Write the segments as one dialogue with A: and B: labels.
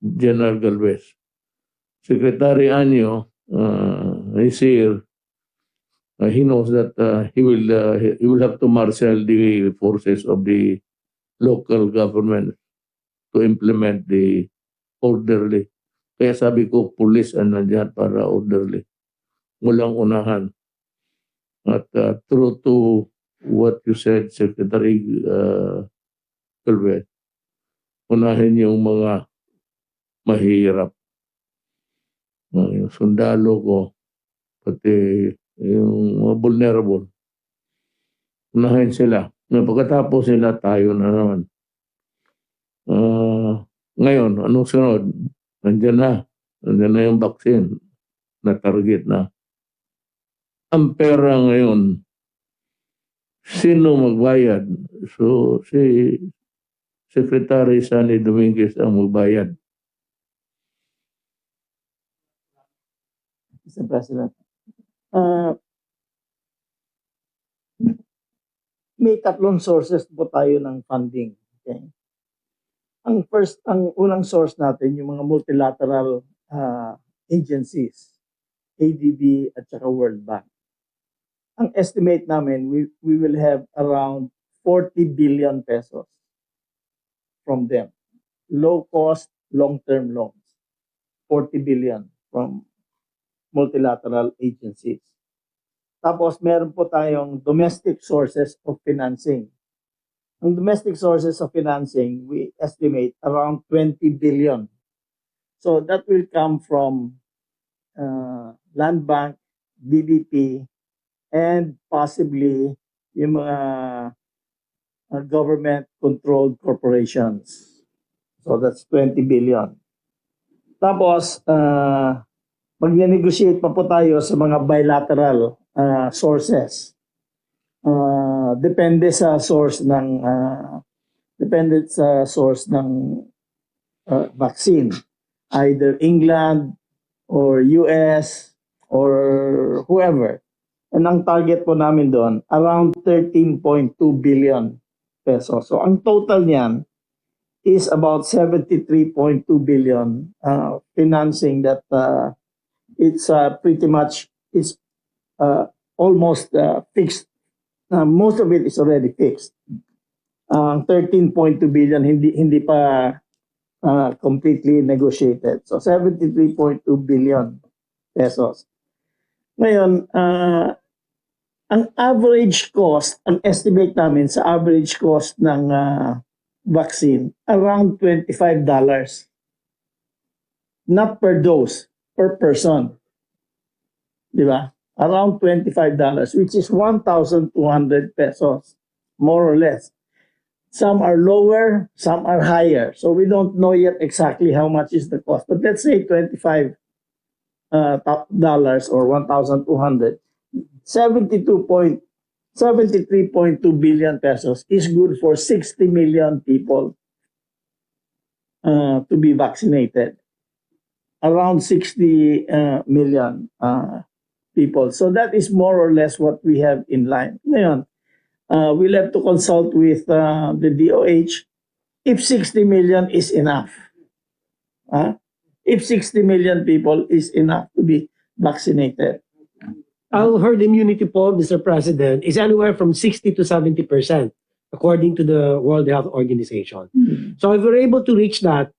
A: General Galvez. Secretary Anyo is here. He knows that he will have to marshal the forces of the local government to implement the orderly. Kaya sabi ko, police nandiyan para orderly. Walang unahan. At true to what you said, Secretary Galvez, unahin yung mga mahirap. Yung sundalo ko, pati yung mga vulnerable. Unahin sila. Pagkatapos sila, tayo na naman. Ngayon, anong sunod? Nandiyan na yung vaccine na target na. Ang pera ngayon, sino magbayad? So, si Secretary Sani Dominguez ang magbayad.
B: Mr. President, may tatlong sources po tayo ng funding. Okay? Ang unang source natin, yung mga multilateral agencies, ADB at saka World Bank. Ang estimate namin, we will have around 40 billion pesos from them. Low cost, long-term loans. 40 billion from multilateral agencies. Tapos meron po tayong domestic sources of financing. Ang domestic sources of financing, we estimate around 20 billion. So that will come from Land Bank, BBP, and possibly yung mga government-controlled corporations. So that's 20 billion. Tapos, mag-negotiate pa po tayo sa mga bilateral sources. Depende sa source ng vaccine, either England or US or whoever. And ang target po namin doon, around 13.2 billion pesos. So ang total niyan is about 73.2 billion financing that it's pretty much is almost fixed. Most of it is already fixed. 13.2 billion hindi pa completely negotiated. So 73.2 billion pesos. Ngayon, ang average cost, ang estimate namin sa average cost ng vaccine, around $25. Not per dose, per person. Di ba? Around $25, which is 1,200 pesos, more or less. Some are lower, some are higher. So we don't know yet exactly how much is the cost. But let's say $25 or 1,200. 73.2 billion pesos is good for 60 million people to be vaccinated. Around 60 million people. So that is more or less what we have in line. Ngayon, we'll have to consult with the DOH if 60 million is enough. If 60 million people is enough to be vaccinated.
C: Our herd immunity po, Mr. President, is anywhere from 60 to 70%, according to the World Health Organization. Mm-hmm. So if we're able to reach that,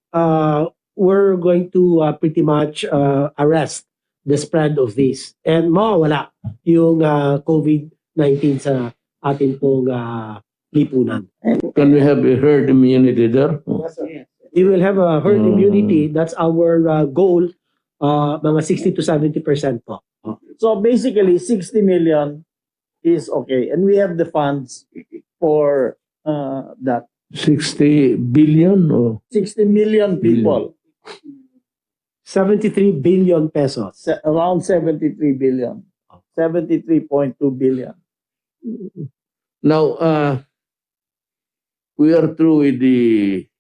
C: we're going to pretty much arrest the spread of this. And mawawala yung COVID-19 sa ating pong lipunan.
A: Can we have a herd immunity there?
B: Yes, sir.
C: We will have a herd immunity. That's our goal, mga 60 to 70% po.
B: So basically, 60 million is okay. And we have the funds for that.
A: 60 billion? Or?
B: 60 million people.
C: 73 billion pesos.
B: Around 73 billion. 73.2 billion.
A: Now, we are through with the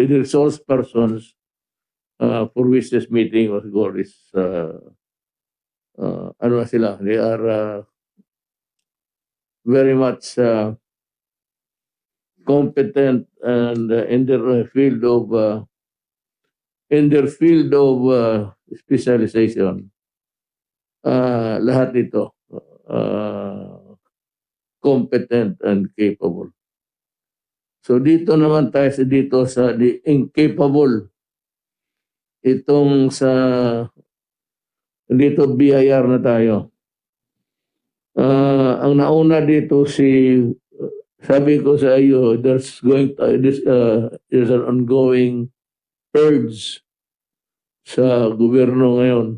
A: resource persons for which this meeting was called is ano sila, they are very much competent and in their field of specialization. Lahat ito competent and capable. So dito naman tayo sa the incapable. Itong sa dito BIR na tayo. Ang nauna dito sabi ko sa iyo, there's an ongoing purge sa gobyerno ngayon.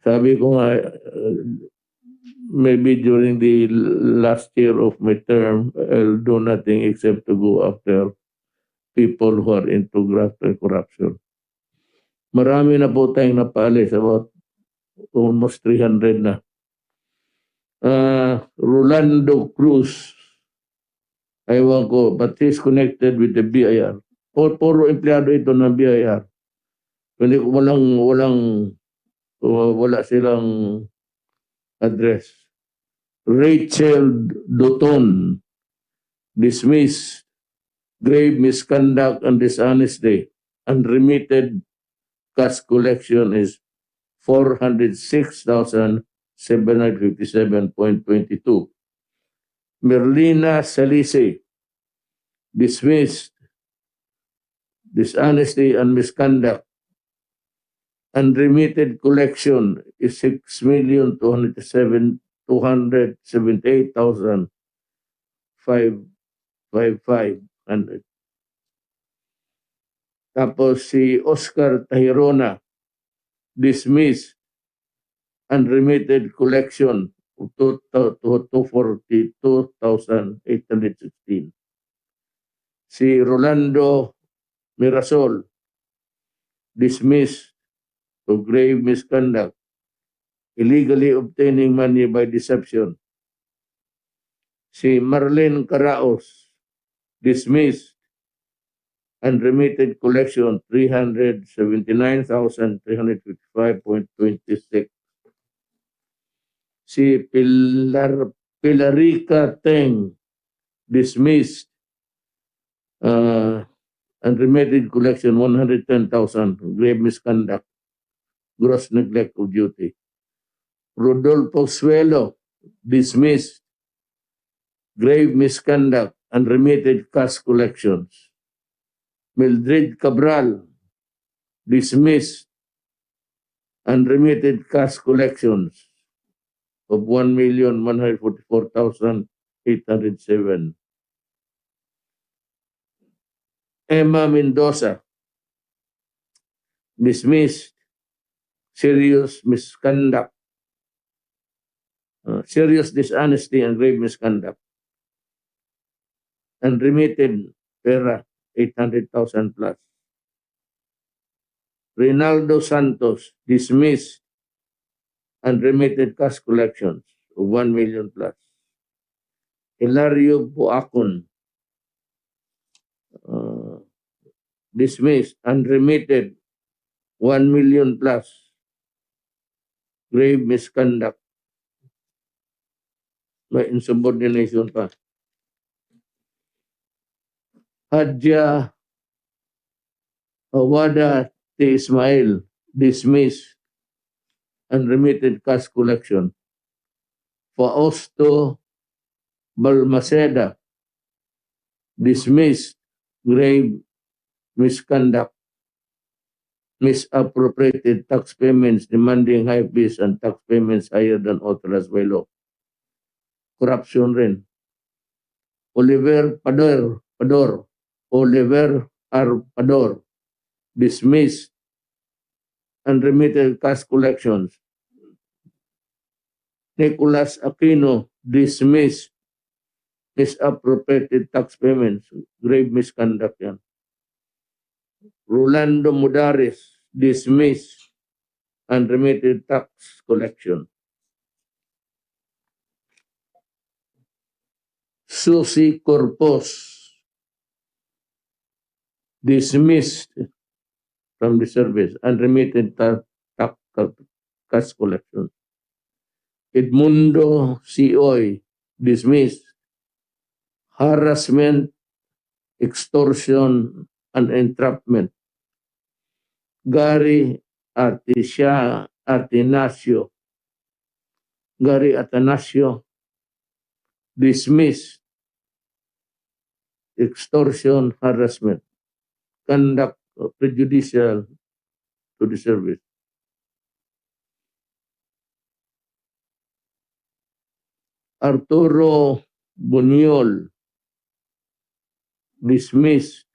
A: Sabi ko nga, maybe during the last year of my term, I'll do nothing except to go after people who are into graft and corruption. Marami na po tayong napaalis, about almost 300 na. Rolando Cruz, ewan ko, but he's connected with the BIR. Puro empleyado ito ng BIR. Wala silang address. Rachel Dutton, dismissed, grave misconduct and dishonesty. Unremitted cash collection is 406,757.22. Merlina Salise, dismissed, dishonesty and misconduct. Unremitted collection is 6,278,555. Tapos si Oscar Tahirona, dismissed, unremitted collection of 242,816. Si Rolando Mirasol, dismissed for grave misconduct, illegally obtaining money by deception. Si Marlene Caraos, dismissed, unremitted collection 379,355.26. Si Pilarica Teng, dismissed, unremitted collection 110,000, grave misconduct, gross neglect of duty. Rodolfo Suelo, dismissed, grave misconduct, unremitted cash collections. Mildred Cabral, dismissed, unremitted cash collections of 1,144,807. Emma Mendoza, dismissed, serious misconduct, serious dishonesty and grave misconduct. Unremitted pera 800,000 plus. Reynaldo Santos, dismissed, unremitted cash collections of 1 million plus. Hilario Buacon, dismissed, unremitted 1 million plus, grave misconduct. May insubordination pa. Hadja Awada T. Ismail, dismissed, unremitted cash collection. Fausto Balmaceda, dismissed, grave misconduct, misappropriated tax payments, demanding high fees and tax payments higher than authorized by law. Corruption rin. Oliver R. Pador, dismissed, unremitted cash collections. Nicholas Aquino, dismissed, misappropriated tax payments, grave misconduct yan. Rolando Mudares, dismissed, unremitted tax collection. Susie Corpus, dismissed from the service, unremitted cash collection. Edmundo Sioy, dismissed, harassment, extortion, and entrapment. Gary Atanasio dismissed extortion, harassment, conduct prejudicial to the service. Arturo Buñol dismissed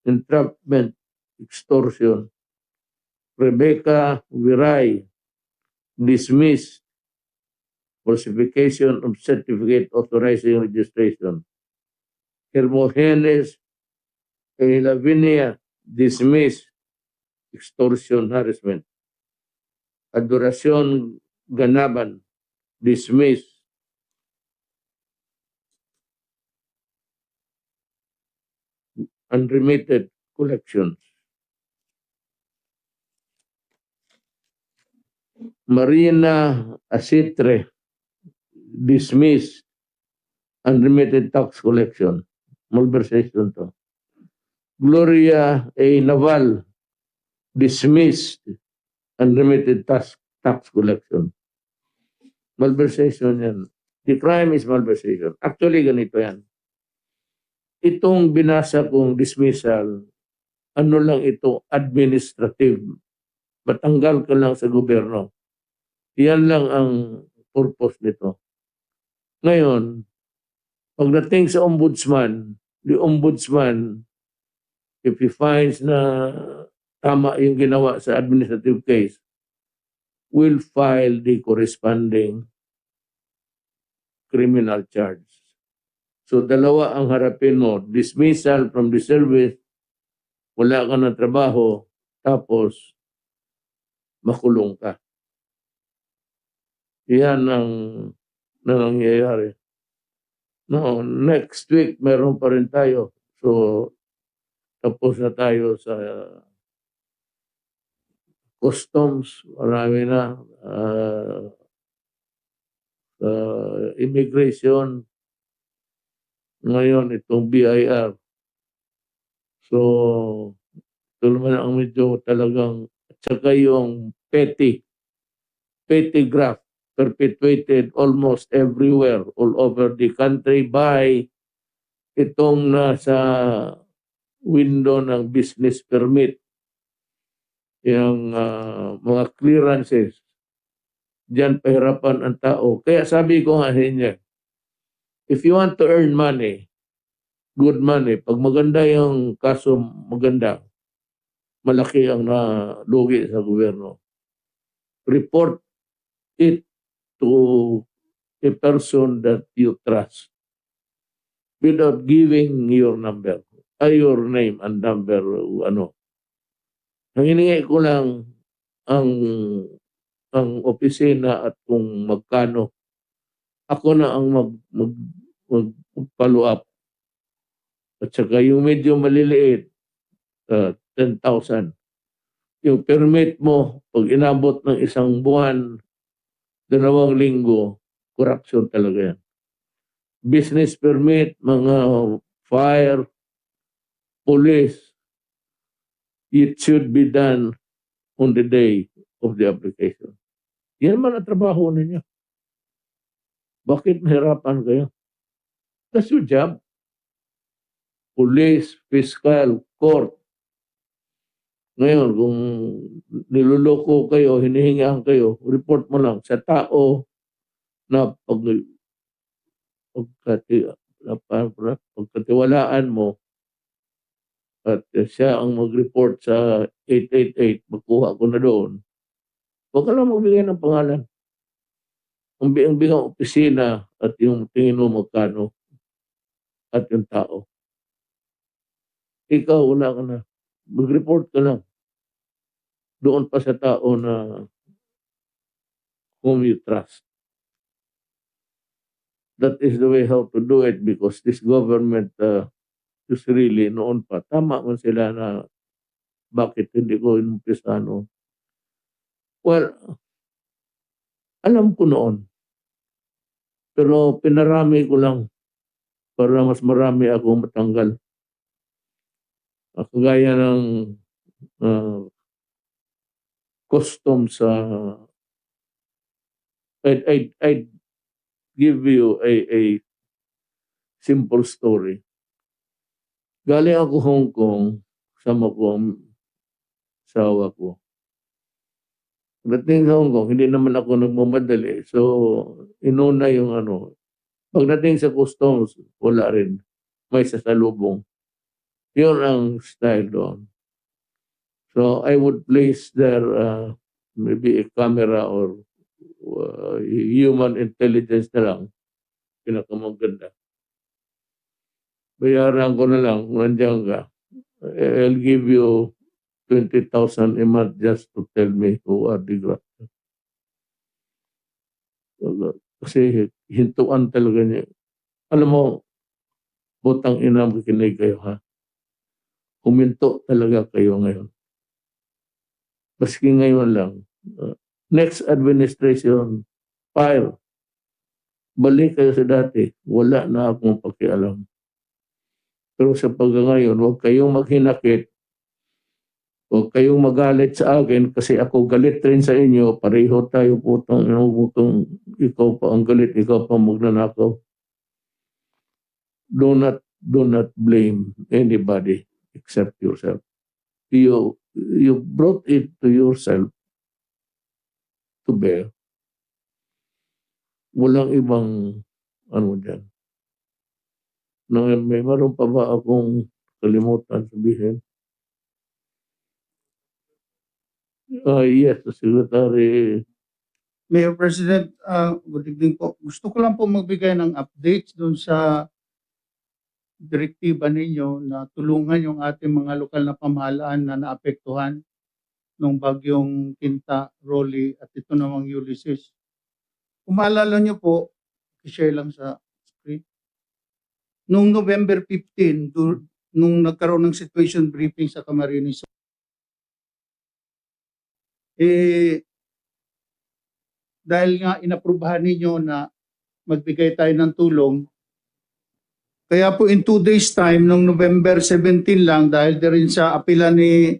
A: entrapment, extortion. Rebecca Viray dismissed falsification of certificate authorizing registration. Hermogenes Lavinia dismissed extortion, harassment. Adoracion Ganaban dismissed unremitted collections. Marina Asitre dismissed unremitted tax collection. Malversation to. Gloria A. Naval dismissed unremitted tax collection. Malversation yan. The crime is malversation. Actually, ganito yan. Itong binasa kong dismissal, ano lang ito, administrative. Matanggal ka lang sa gobyerno. Yan lang ang purpose nito. Ngayon, pagdating sa ombudsman, the ombudsman, if he finds na tama yung ginawa sa administrative case, will file the corresponding criminal charge. So dalawa ang harapin mo, dismissal from the service, wala ka ng trabaho, tapos makulong ka. Yan ang nangyayari. No, next week meron pa rin tayo. So tapos na tayo sa customs, marami na, immigration, ngayon itong BIR. So ito naman ang medyo talagang, at saka yung petty graft perpetuated almost everywhere, all over the country by itong nasa window ng business permit, yung mga clearances. Diyan pahirapan ang tao. Kaya sabi ko nga niya, if you want to earn money, good money, pag maganda yung kaso, maganda, malaki ang nalugi sa gobyerno. Report it to a person that you trust without giving your number, your name and number, ano. Ang hiningi ko lang ang opisina at kung magkano, ako na ang mag-follow up. At saka yung medyo maliliit, 10,000. Yung permit mo, pag inabot ng isang buwan, 2 linggo, corruption talaga yan. Business permit, mga fire, police, it should be done on the day of the application. Yan man ang trabaho ninyo. Bakit mahirapan kayo? That's your job. Police, fiscal, court. Ngayon, kung niluloko kayo, hinihingaan kayo, report mo lang sa tao na pagkatiwalaan mo at siya ang mag-report sa 888, magkuha ko na doon. Huwag ka lang magbigay ng pangalan. Ang bigang opisina at yung tingin mo magkano at yung tao. Ikaw, wala ka na. Mag-report ka lang. Doon pa sa tao na whom you trust. That is the way how to do it because this government is really noon pa. Tama man sila na bakit hindi ko inumpisa no. Well, alam ko noon. Pero pinarami ko lang para mas marami akong matanggal. Kagaya ng customs sa I'd give you a simple story. Galing ako Hong Kong, sama ko ang sawa ko. Pagdating sa Hong Kong, hindi naman ako nagmamadali. So, inuna yung Pagdating sa customs, wala rin. May sasalubong. Yun ang style doon. So, I would place there maybe a camera or human intelligence na lang. Pinakamaganda. Bayaran ko na lang, nandiyan ka. I'll give you 20,000 a month just to tell me who are the grafter. Kasi hintuan talaga niya. Alam mo, butang ina, makinig kayo ha. Huminto talaga kayo ngayon. Maski ngayon lang. Next administration, fire. Balik kayo sa dati. Wala na akong pakialam. Pero sa ngayon, huwag kayong maghinakit. Huwag kayong magalit sa akin kasi ako galit rin sa inyo. Pareho tayo putang ikaw pa ang galit, ikaw pa magnanakaw. Do not blame anybody except yourself. You brought it to yourself to bear. Walang ibang dyan. May maroon pa ba akong kalimutan sabihin? Yes, Secretary.
D: Mayor President, good evening po. Gusto ko lang po magbigay ng updates doon sa direktiba ninyo na tulungan yung ating mga lokal na pamahalaan na naapektuhan ng bagyong Kinta, Rolly at ito namang Ulysses. Kung maalala nyo po, i-share lang sa screen. Noong November 15, nung nagkaroon ng situation briefing sa Camarines, dahil nga inaprubahan ninyo na magbigay tayo ng tulong, kaya po in 2 days time, noong November 17 lang, dahil din sa apela ni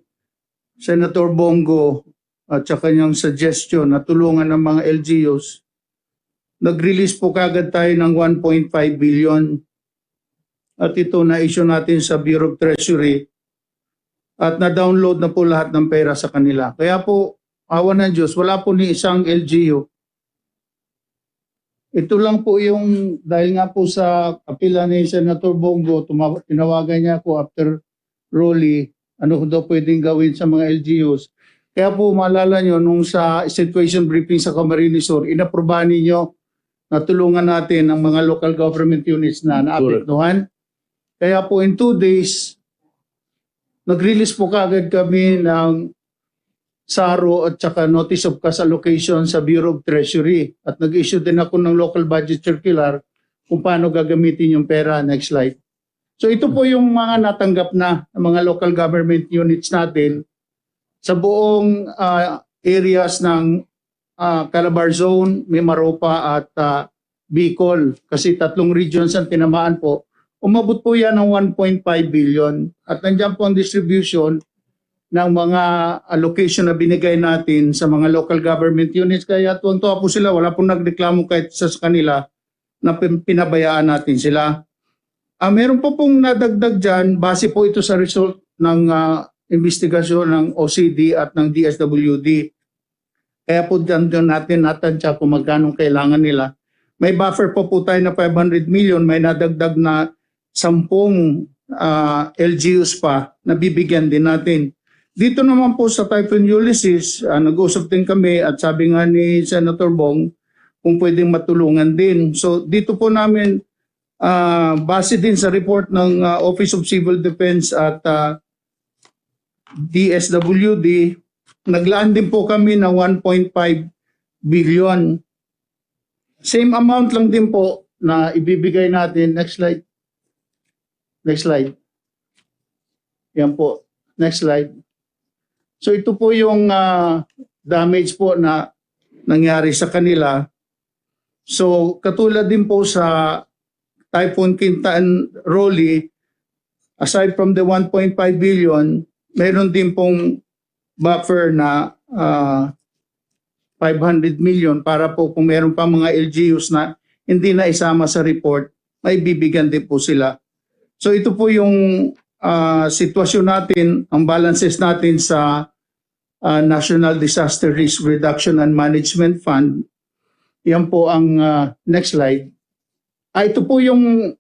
D: Senator Bongo at sa kanyang suggestion na tulungan ng mga LGUs, nag-release po kagad tayo ng 1.5 billion. At ito na-issue natin sa Bureau of Treasury at na-download na po lahat ng pera sa kanila. Kaya po, awa ng Diyos, wala po ni isang LGU. Ito lang po yung, dahil nga po sa apela ni Senator Bongo, tinawagan niya ako after Rolly, ano daw pwedeng gawin sa mga LGUs. Kaya po, maalala nyo, nung sa situation briefing sa Camarines Sur, inaprobahan ninyo na tulungan natin ang mga local government units na naapektuhan. Kaya po in 2 days, nag-release po kagad kami ng SARO at saka Notice of Cash Allocation sa Bureau of Treasury. At nag-issue din ako ng local budget circular kung paano gagamitin yung pera. Next slide. So ito po yung mga natanggap na ng mga local government units natin sa buong areas ng Calabar Zone, Mimaropa at Bicol. Kasi 3 regions ang tinamaan po. Umabot po yan ng 1.5 billion at nandiyan po ang distribution ng mga allocation na binigay natin sa mga local government units. Kaya tuwang-tuwa po sila, wala pong nagreklamo kahit sa kanila na pinabayaan natin sila. Meron po pong nadagdag dyan, base po ito sa result ng investigasyon ng OCD at ng DSWD. Kaya po dyan natin natansya kung magkano kailangan nila. May buffer po tayo na 500 million, may nadagdag na 10 LGUs pa na bibigyan din natin. Dito naman po sa Typhoon Ulysses, nag-usap din kami at sabi nga ni Senator Bong kung pwedeng matulungan din. So dito po namin, base din sa report ng Office of Civil Defense at DSWD, naglaan din po kami ng 1.5 billion. Same amount lang din po na ibibigay natin. Next slide. Next slide. Yan po. Next slide. So ito po yung damage po na nangyari sa kanila. So katulad din po sa Typhoon Quinta and Rolly, aside from the 1.5 billion, meron din pong buffer na 500 million para po kung meron pa mga LGUs na hindi na isama sa report, may bibigyan din po sila. So ito po yung sitwasyon natin, ang balances natin sa National Disaster Risk Reduction and Management Fund. Yan po ang next slide. Ito po yung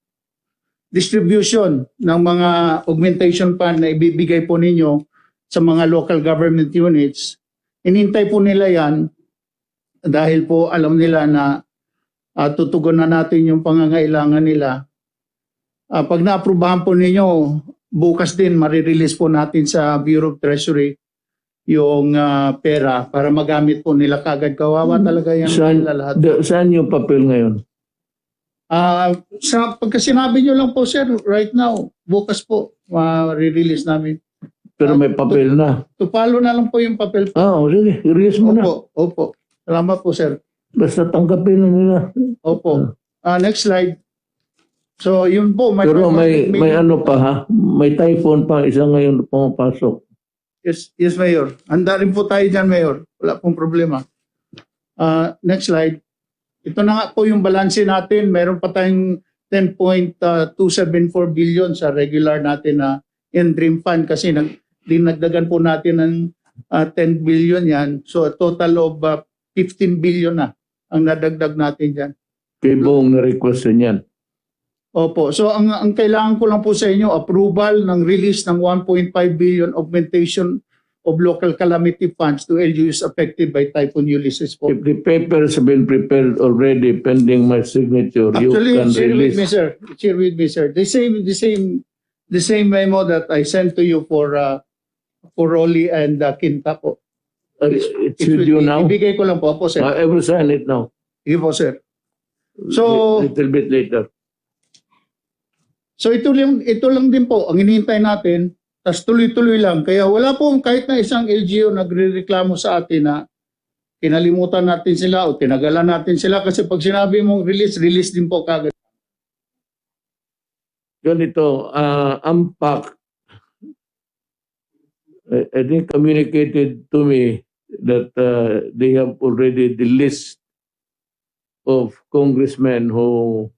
D: distribution ng mga augmentation fund na ibibigay po ninyo sa mga local government units. Inintay po nila yan dahil po alam nila na tutugon na natin yung pangangailangan nila. Pag naaprubahan po ninyo, bukas din marirelease po natin sa Bureau of Treasury yung pera para magamit po nila kagad. Kawawa talaga yan nila lahat.
A: Saan yung papel ngayon?
D: Pagka sinabi nyo lang po, sir, right now, bukas po, ma-release namin.
A: Pero may papel na.
D: Tupalo na lang po yung papel po.
A: Sige, i-release mo na.
D: Opo. Salamat po, sir.
A: Basta tanggapin na nila.
D: Opo. Next slide. So, yun po.
A: Pero may ano pa ha? May typhoon pa, isa ngayon pumapasok.
D: Yes, Mayor. Handa rin po tayo dyan, Mayor. Wala pong problema. Next slide. Ito na nga po yung balanse natin. Meron pa tayong 10.274 billion sa regular natin na in-dream fund kasi dinagdagan po natin ng 10 billion yan. So a total of 15 billion na ang nadagdag natin dyan.
A: Kay Bong na-request yan.
D: Opo. So ang kailangan ko lang po sa inyo, approval ng release ng 1.5 billion augmentation of local calamity funds to LGUs affected by Typhoon Ulysses po.
A: If the papers have been prepared already pending my signature,
D: Actually,
A: you can release.
D: Share with me, sir. The same memo that I sent to you for Rolly and Quinta po.
A: It's with you now?
D: Ibigay ko lang po, sir.
A: I will sign it now.
D: Sige po, sir. So,
A: A little bit later.
D: So ito lang din po ang hinihintay natin, tas tuloy-tuloy lang. Kaya wala po kahit na isang LGU nagrereklamo sa atin na kinalimutan natin sila o tinagalan natin sila kasi pag sinabi mong release din po kagad.
A: Ganito, AMPAC, I think communicated to me that they have already the list of congressmen who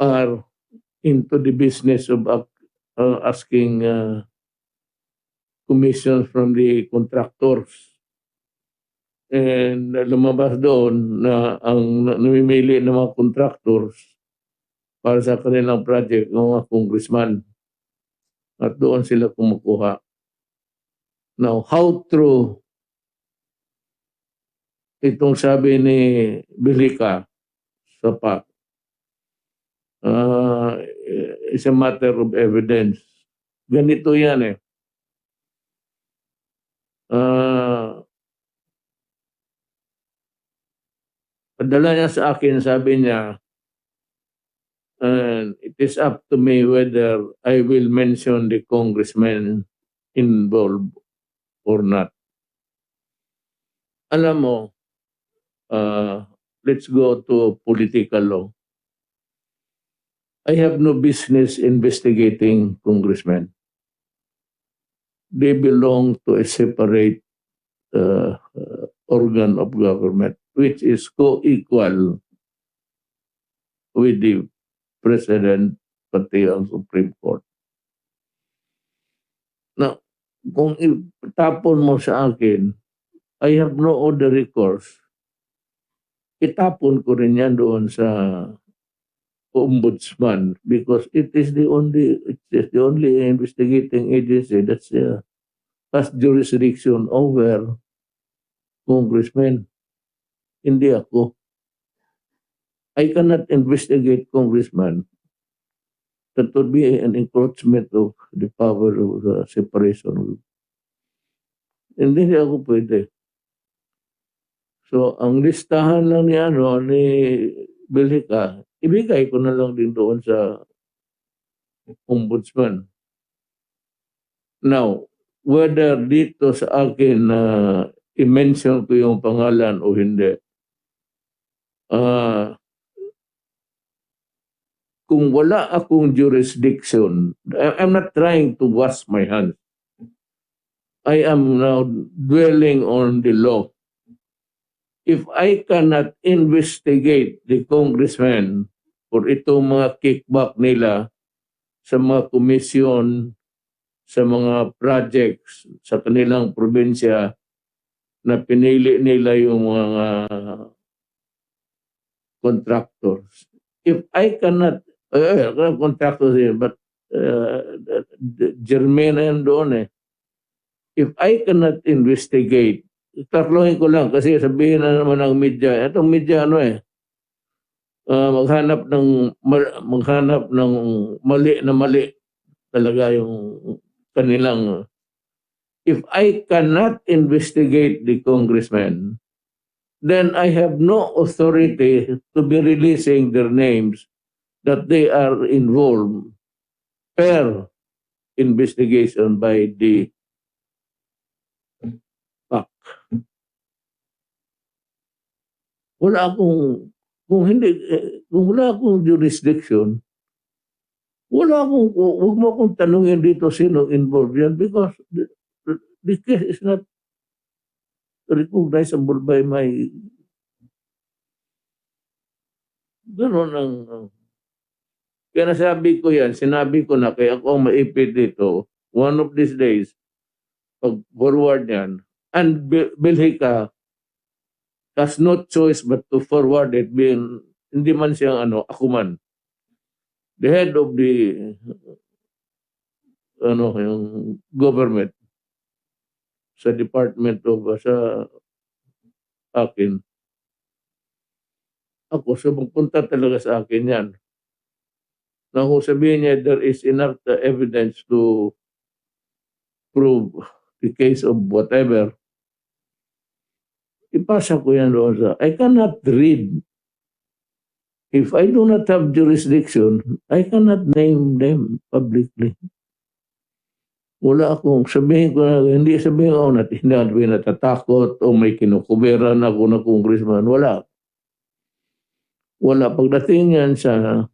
A: are into the business of asking commissions from the contractors. And lumabas doon na ang namimili ng mga contractors para sa kanilang project ng mga congressman. At doon sila kumukuha. Now, how true itong sabi ni Bilica sa PAC? It's a matter of evidence. Ganito yan eh. Padala niya sa akin, sabi niya, it is up to me whether I will mention the congressman involved or not. Alam mo, let's go to political law. I have no business investigating congressmen. They belong to a separate organ of government, which is co-equal with the President pati ang Supreme Court. Now, kung itapon mo sa akin, I have no other recourse. Itapon ko rin yan doon sa ombudsman because it is the only investigating agency that has jurisdiction over congressmen. Hindi ako. I cannot investigate congressman. That would be an encroachment of the power of the separation. Hindi ako pwede. So, ang listahan lang ni Bilica, ibigay ko na lang din doon sa ombudsman. Now, whether dito sa akin i-mention ko yung pangalan o hindi, kung wala akong jurisdiction, I'm not trying to wash my hands. I am now dwelling on the law. If I cannot investigate the congressman for itong mga kickback nila sa mga komisyon, sa mga projects sa kanilang probinsya na pinili nila yung mga contractors. If I cannot, contractors but Germain na yan doon eh. If I cannot investigate, tatlohin ko lang kasi sabihin na naman ng media, itong media ano eh, maghanap ng mali na mali talaga yung kanilang. If I cannot investigate the congressman, then I have no authority to be releasing their names that they are involved per investigation by the PAC. Wala akong, kung wala akong jurisdiction, huwag mo akong tanungin dito sino involved yan because the case is not recognizable by my gano'n ang kaya nasabi ko yan, sinabi ko na kaya ako maipid dito one of these days pag forward yan and Belhika has no choice but to forward it being hindi man siyang ako man the head of the yung government sa department of sa akin. Ako, so magpunta talaga sa akin yan. Na kung sabihin niya, there is enough evidence to prove the case of whatever, ipasa ko yan doon sa, I cannot read. If I do not have jurisdiction, I cannot name them publicly. Wala akong sabihin ko na, hindi sabihin ko na hindi ako natatakot o may kinukuberan ako na congressman. Wala. Wala. Pagdating yan sa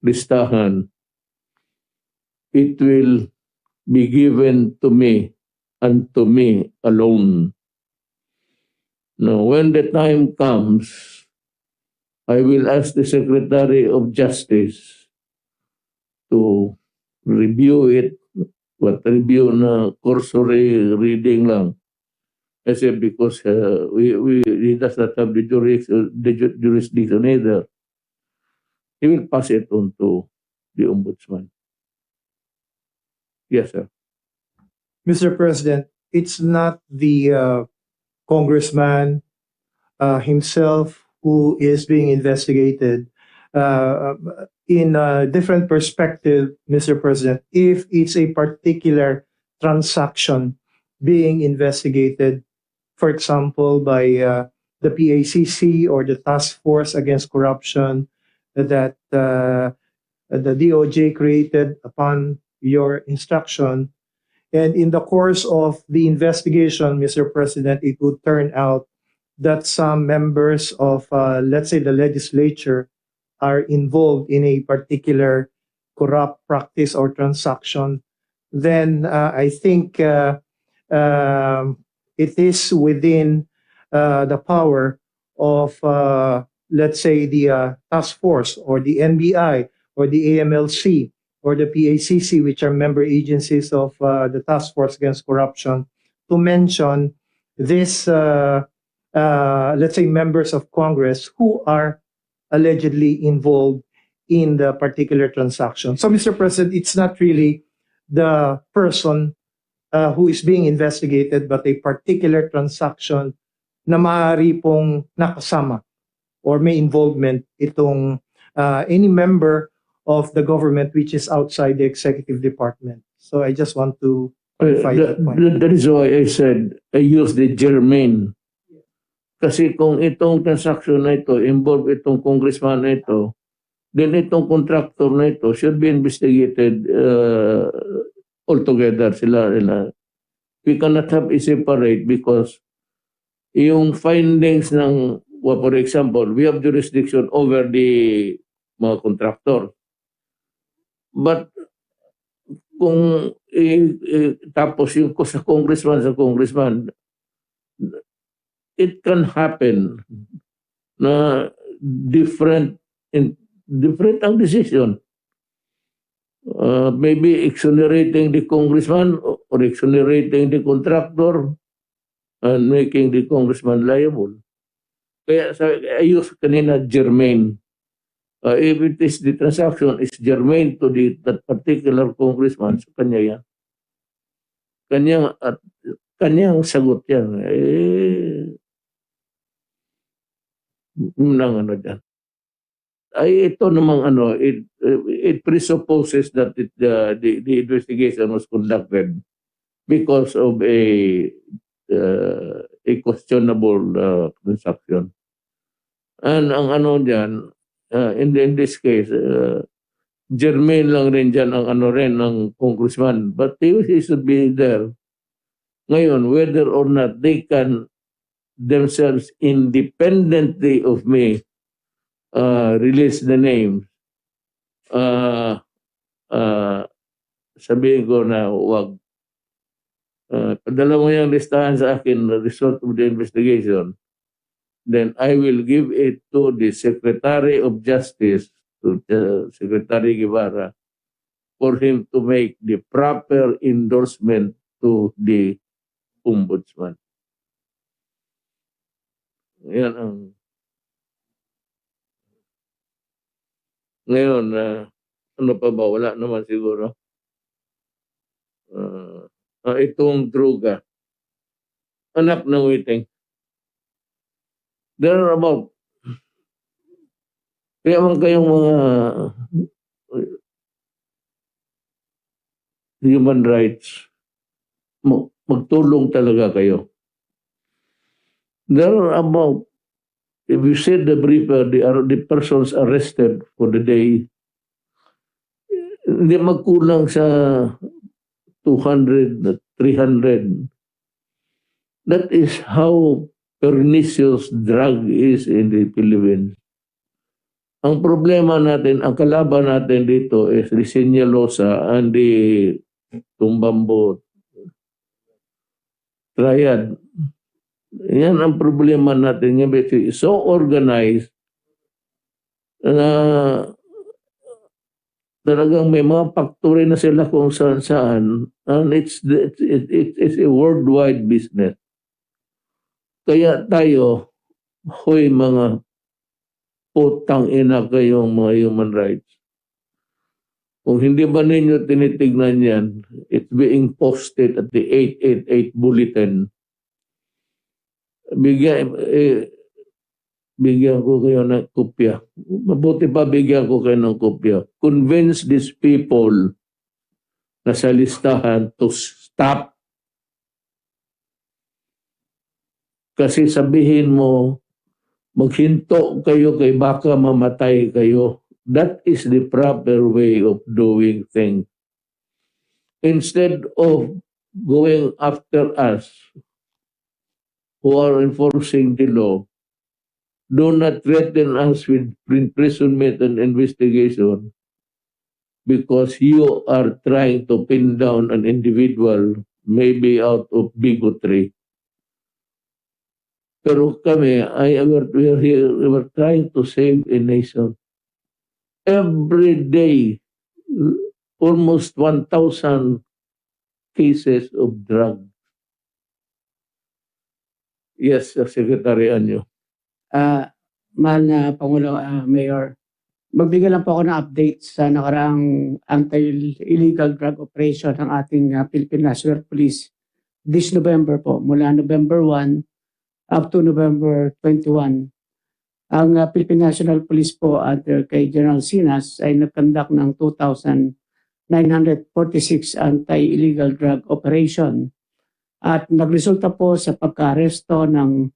A: listahan, it will be given to me and to me alone. Now, when the time comes, I will ask the Secretary of Justice to review it. What review na cursory reading lang. I said because he does not have the jurisdiction either. He will pass it on to the ombudsman. Yes, sir.
E: Mr. President, it's not the congressman himself who is being investigated. In a different perspective, Mr. President, if it's a particular transaction being investigated, for example, by the PACC or the Task Force Against Corruption that the DOJ created upon your instruction, and in the course of the investigation, Mr. President, it would turn out that some members of, let's say, the legislature are involved in a particular corrupt practice or transaction, then I think it is within the power of, let's say, the task force or the NBI or the AMLC or the PACC, which are member agencies of the Task Force Against Corruption, to mention this, let's say, members of Congress who are allegedly involved in the particular transaction. So, Mr. President, it's not really the person who is being investigated, but a particular transaction na maaari pong nakasama or may involvement itong any member of the government which is outside the executive department. So I just want to clarify that point.
A: That is why I said I use the germane. Kasi kung itong transaction na ito, involve itong congressman na ito, then itong contractor na ito should be investigated altogether sila. We cannot have a separate because yung findings ng, well, for example, we have jurisdiction over the mga contractor. But kung tapos yung sa congressman, it can happen na different ang decision. Maybe exonerating the congressman or exonerating the contractor and making the congressman liable. Kaya I use kanina germane. If it is the transaction is germane to that particular congressman, so kanya yan. Kanyang sagot yan. Nang ano dyan. Ay ito namang ano, it presupposes that the investigation was conducted because of a questionable transaction. And ang ano dyan, in this case, germane lang rin dyan ang ano rin ng congressman. But he should be there. Ngayon, whether or not they can themselves independently of me release the names, sabihin ko na wag. Padala mo yung listahan sa akin, the result of the investigation, then I will give it to the Secretary of Justice, to Secretary Guevara, for him to make the proper endorsement to the Ombudsman. Yan ang ngayon, ano pa ba? Wala naman siguro. Itong druga. Anak ng waiting. There are about kaya man kayong mga human rights, magtulong talaga kayo. There are about, if you said the briefer, the persons arrested for the day, hindi magkulang sa 200, 300. That is how pernicious drug is in the Philippines. Ang problema natin, ang kalaban natin dito is the Senyalosa and the Tumbambo Triad. Yan ang problema natin. It's so organized na talagang may mga factory na sila kung saan-saan, and it's a worldwide business. Kaya tayo, hoy mga putang ina kayong mga human rights. Kung hindi ba ninyo tinitignan yan, it's being posted at the 888 bulletin. Bigyan ko kayo ng kopya. Mabuti pa bigyan ko kayo ng kopya. Convince these people na sa listahan to stop. Kasi sabihin mo, maghinto kayo kay baka mamatay kayo. That is the proper way of doing things. Instead of going after us who are enforcing the law, do not threaten us with imprisonment and investigation because you are trying to pin down an individual, maybe out of bigotry. Pero kami, we were trying to save a nation. Every day, almost 1,000 cases of drug. Yes, Secretary Anyo.
F: Mahal na Pangulo, Mayor, magbigay lang po ako ng update sa nakaraang anti-illegal drug operation ng ating Philippine National Police this November po, mula November 1 up to November 21. Ang Philippine National Police po under kay General Sinas ay nag-conduct ng 2,946 anti-illegal drug operation at nagresulta po sa pagka-aresto ng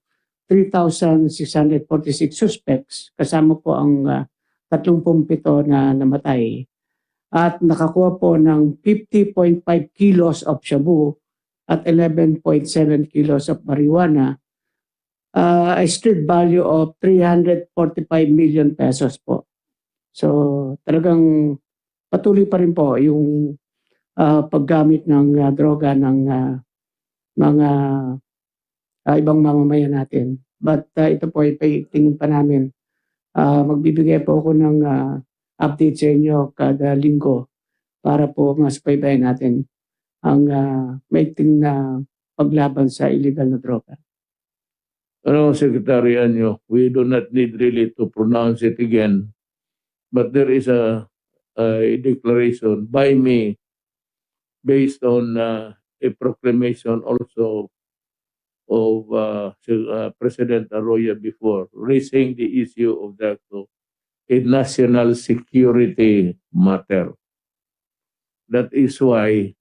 F: 3,646 suspects, kasama po ang 37 na namatay. At nakakuha po ng 50.5 kilos of shabu at 11.7 kilos of marijuana, a street value of 345 million pesos po. So talagang patuloy pa rin po yung paggamit ng droga ng mga ibang mamamayan natin. But ito po ay tingin pa namin. Magbibigay po ako ng update sa inyo kada linggo para po masubaybayan natin ang maigting na paglaban sa illegal na droga.
A: Ano, Secretary Anyo, we do not need really to pronounce it again, but there is a declaration by me based on a proclamation also of President Arroyo before, raising the issue of that a national security matter. That is why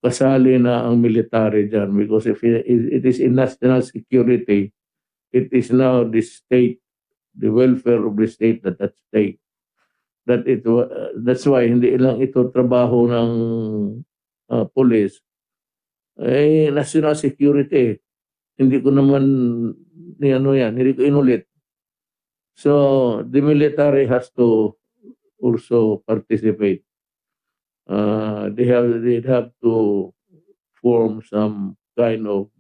A: kasali na ang military dyan, because if it is in national security, it is now the state, the welfare of the state that at stake. That's why hindi lang ito trabaho ng police, national security. Hindi ko naman hindi ko inulit. So the military has to also participate. They have to form some kind of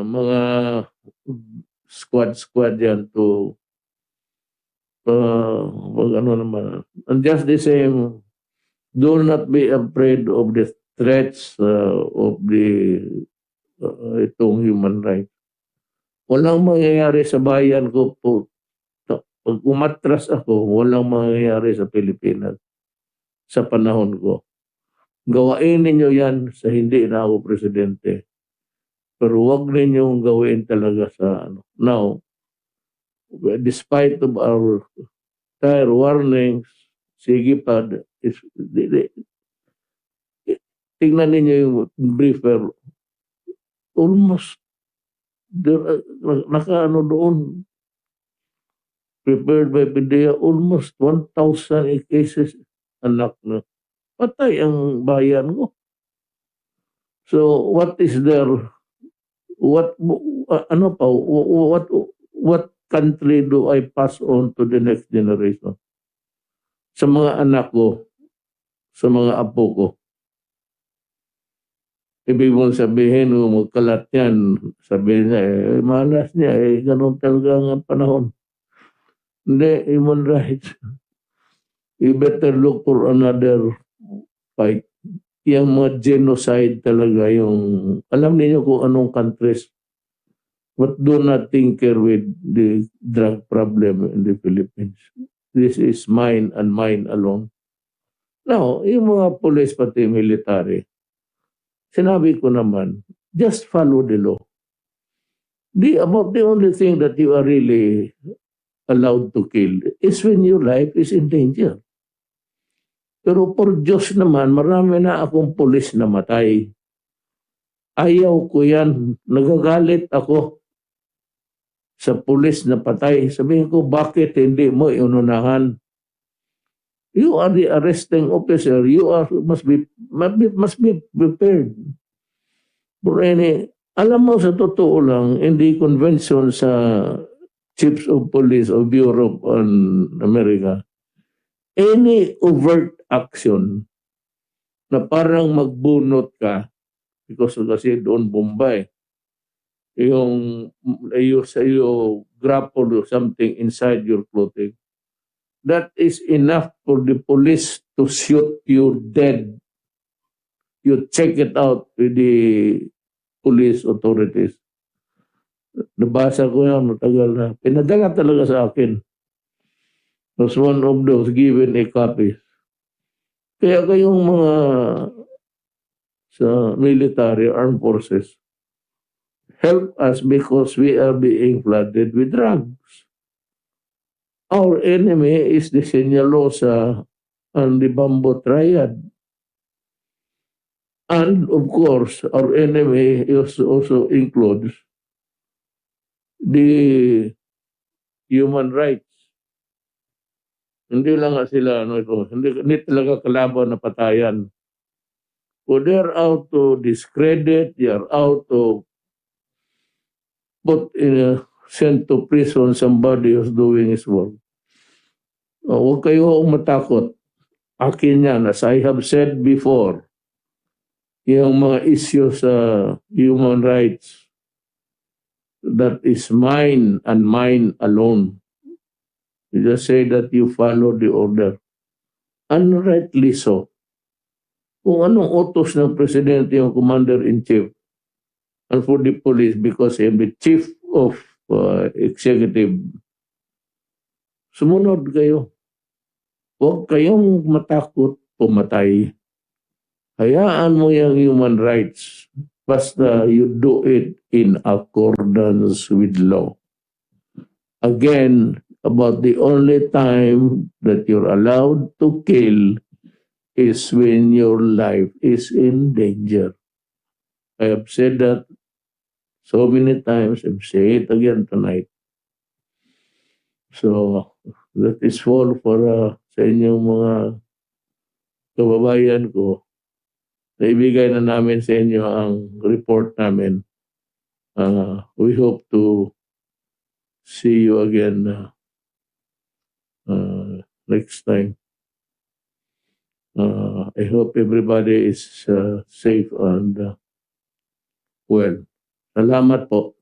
A: mga squad yan to and just the same, do not be afraid of the threats of the itong human rights. Walang mangyayari sa bayan ko po. Pag umatras ako, walang mangyayari sa Pilipinas sa panahon ko. Gawain ninyo yan sa hindi na ako presidente. Pero wag ninyong gawin talaga sa Now, despite of our dire warnings, sige pa, tingnan ninyo yung briefer. Almost doon, prepared by PDEA, almost 1,000 cases anak na. Patay ang bayan ko. So what is there? What country do I pass on to the next generation? Sa mga anak ko, sa mga apo ko. Ibig mong sabihin, magkalat yan, sabihin niya, malas niya, ganun talaga ang panahon. Hindi, human rights. You better look for another fight. Yung mga genocide talaga, alam niyo kung anong countries, but do not tinker with the drug problem in the Philippines. This is mine and mine alone. Now, yung mga police pati military, sinabi ko naman, just follow the law. The only thing that you are really allowed to kill is when your life is in danger. Pero por Diyos naman, marami na akong pulis na matay. Ayaw ko yan. Nagagalit ako sa pulis na patay. Sabihin ko, bakit hindi mo iununahan? You are the arresting officer. You must be prepared for any. Alam mo, sa totoo lang, in the convention sa Chiefs of Police of Europe and America, any overt action na parang magbunot ka, because kasi doon Bombay, yung grapple or something inside your clothing, that is enough for the police to shoot you dead. You check it out with the police authorities. Nabasa ko yan, matagal na. Pinadala talaga sa akin. Was one of those given a copy. Kaya kayong mga sa military armed forces, help us because we are being flooded with drugs. Our enemy is the Senyalosa and the Bambo Triad. And of course, our enemy also includes the human rights. Hindi lang sila, hindi talaga kalaban na patayan. So they're out to discredit, they are out to put sent to prison somebody who's doing his work. Huwag kayo matakot. Akin yan, as I have said before, yung mga issues sa human rights, that is mine and mine alone. You just say that you follow the order. And rightly so. Kung anong utos ng presidente yung commander-in-chief, and for the police because I'm the chief of executive, sumunod kayo. Huwag kayong matakot pumatay. Hayaan mo yung human rights. Basta you do it in accordance with law. Again, about the only time that you're allowed to kill is when your life is in danger. I have said that so many times. I'm saying it again tonight. So, that is all for sa inyong mga kababayan ko. Naibigay na namin sa inyo ang report namin. We hope to see you again next time. I hope everybody is safe and well. Salamat po.